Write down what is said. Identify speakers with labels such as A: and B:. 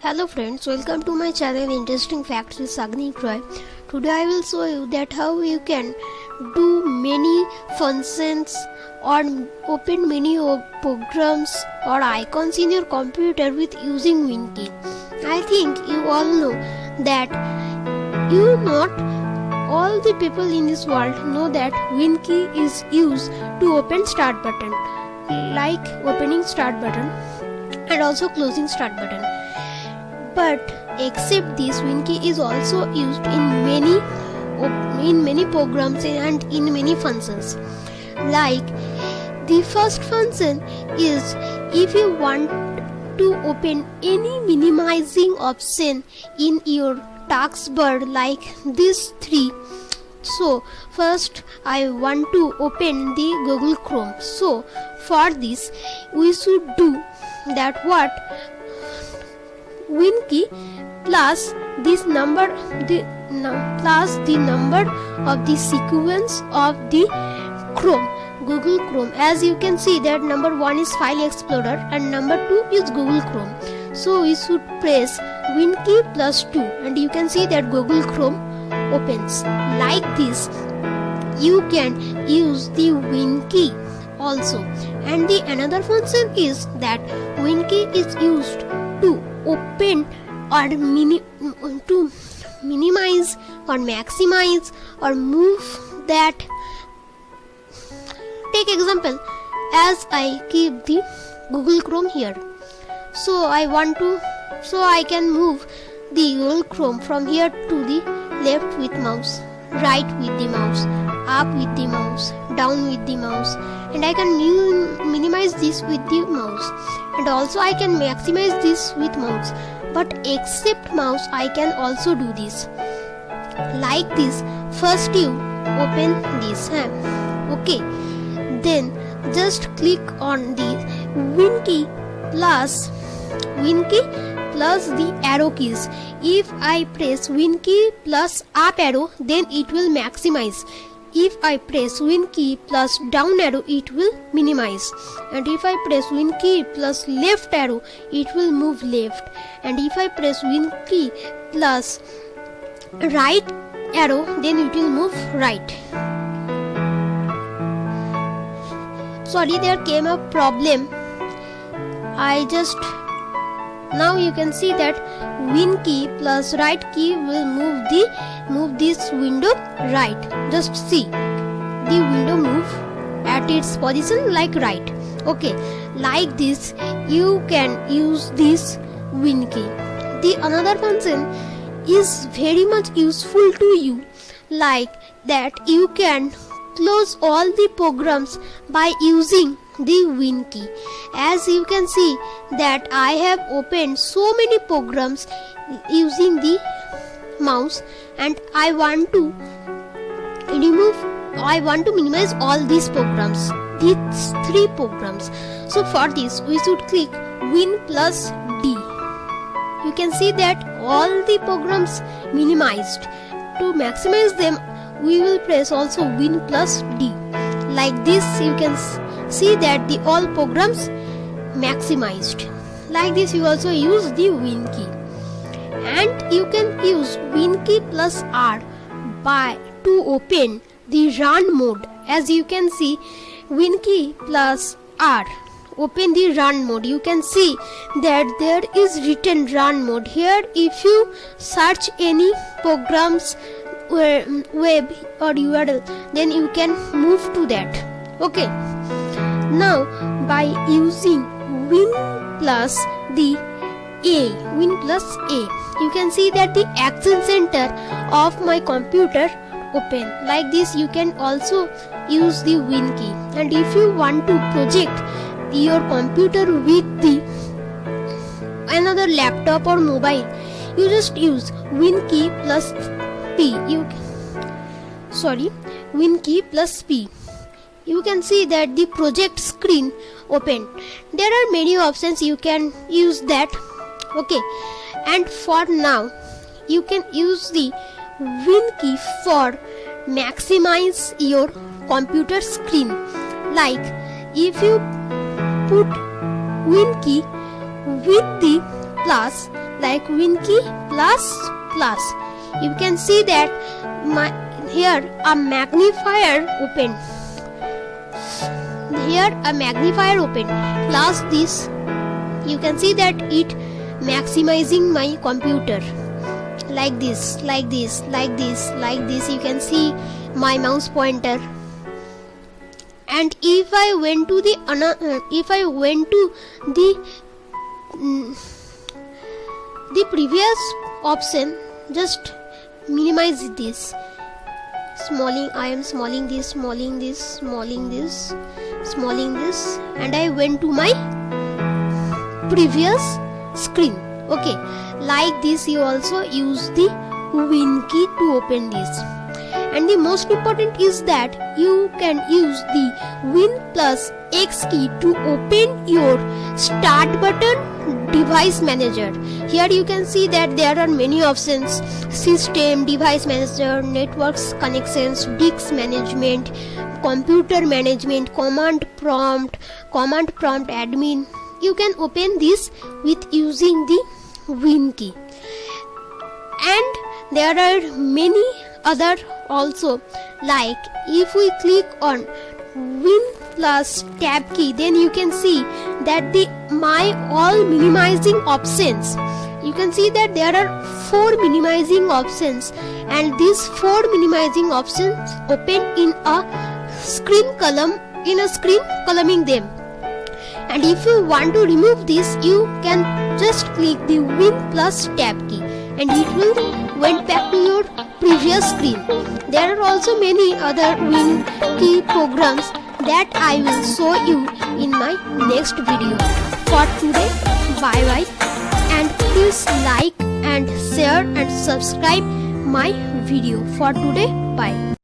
A: Hello friends, welcome to my channel Interesting Facts with Sagnik Roy. Today I will show you that how you can do many functions or open many programs or icons in your computer with using WinKey. I think you all know that not all the people in this world know that WinKey is used to open start button, like opening start button and also closing start button. But except this, WinKey is also used in many programs and in many functions. Like the first function is if you want to open any minimizing option in your taskbar like these three. So first I want to open the Google Chrome. So for this we should do that what WinKey plus this number plus the number of the sequence of the Google Chrome. As you can see that number 1 is File Explorer and number 2 is Google Chrome. So we should press WinKey plus 2 and you can see that Google Chrome opens. Like this you can use the WinKey also. And the another function is that WinKey is used to open or to minimize or maximize or move that. Take example, as I keep the Google Chrome here, so I can move the Google Chrome from here to the left with mouse, right with the mouse, up with the mouse, down with the mouse, and I can minimize this with the mouse, and also I can maximize this with mouse. But except mouse I can also do this. Like this, first you open this, okay, then just click on the WinKey plus the arrow keys. If I press WinKey plus up arrow, then it will maximize. If I press WinKey plus down arrow, it will minimize. And if I press WinKey plus left arrow, it will move left. And if I press WinKey plus right arrow, then it will move right. Sorry, there came a problem. Now you can see that WinKey plus right key will move this window right. Just see, the window move at its position like right. Okay, like this you can use this WinKey. The another function is very much useful to you, like that you can close all the programs by using the WinKey. As you can see that I have opened so many programs using the mouse, and I want to minimize all these programs, these three programs. So for this we should click Win plus D. You can see that all the programs minimized. To maximize them we will press also Win plus D. Like this you can see that the all programs maximized. Like this you also use the WinKey. And you can use WinKey plus R to open the run mode. As you can see, WinKey plus R open the run mode. You can see that there is written run mode here. If you search any programs web or URL, then you can move to that. Okay, now by using Win plus A, you can see that the action center of my computer open. Like this you can also use the WinKey. And if you want to project your computer with the another laptop or mobile, you just use WinKey plus P. WinKey plus P. You can see that the project screen open. There are many options, you can use that. Okay, and for now you can use the WinKey for maximize your computer screen. Like if you put WinKey with the plus, like Win key plus plus. You can see that here a magnifier open. Here a magnifier open. Plus this, you can see that it maximizing my computer. Like this, like this, like this, like this. You can see my mouse pointer. And if I went to the the previous option, just minimize this. Smalling, I am smalling this, smalling this, smalling this, smalling this, and I went to my previous screen. Okay, like this you also use the Win key to open this. And the most important is that you can use the Win plus X key to open your Start button device manager. Here you can see that there are many options: system, device manager, networks connections, disk management, computer management, command prompt admin. You can open this with using the Win key. And there are many other also, like if we click on Win plus tab key, then you can see that my all minimizing options. You can see that there are 4 minimizing options, and these 4 minimizing options open in a screen columning them. And if you want to remove this, you can just click the Win plus tab key and it will went back to your previous screen. There are also many other Win key programs that I will show you in my next video. For today, bye bye, and please like and share and subscribe my video. For today, bye.